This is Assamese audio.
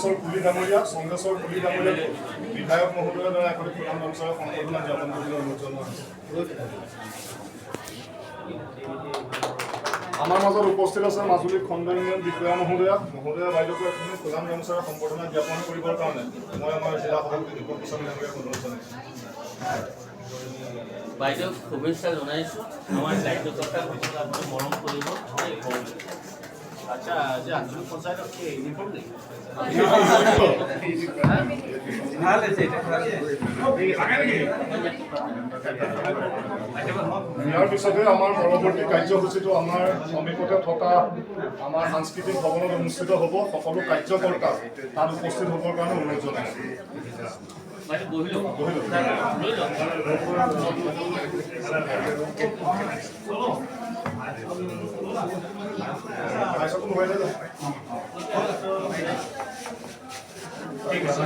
চন্দ্ৰেশ্বৰ পুলি ডাঙৰীয়া বিধায়ক মহোদয়ৰ দ্বাৰা এখন প্ৰধান মঞ্চৰ সম্বৰ্ধনা জ্ঞাপন কৰিবলৈ অনুৰোধ জনোৱা হৈছে। আমাৰ মাজত উপস্থিত আছে মাজুলী খণ্ড ইউনিয়ন বিষয়া মহোদয়া বাইদেউক এখন প্ৰধান মঞ্চৰ সম্বৰ্ধনা জ্ঞাপন কৰিবৰ কাৰণে মই আমাৰ জিলা সভাপতি দীপক গোস্বামী ডাঙৰীয়াক অনুৰোধ জনাইছোঁ। বাইদেউক শুভেচ্ছা জনাইছোঁ। আমাৰ দায়িত্বকৰ্তাসকলে আপুনি মৰম কৰিব। আচ্ছা, আজি আঞ্চলিক পঞ্চায়তত কি ইউনিফৰ্ম নেকি? ইয়াৰ পিছতে আমাৰ পৰৱৰ্তী কাৰ্যসূচীটো আমাৰ সমীপতে থকা আমাৰ সাংস্কৃতিক ভৱনত অনুষ্ঠিত হ'ব। সকলো কাৰ্যকৰ্তা তাত উপস্থিত হ'বৰ কাৰণে অনুৰোধ জনাইছোঁ। ঠিক আছে।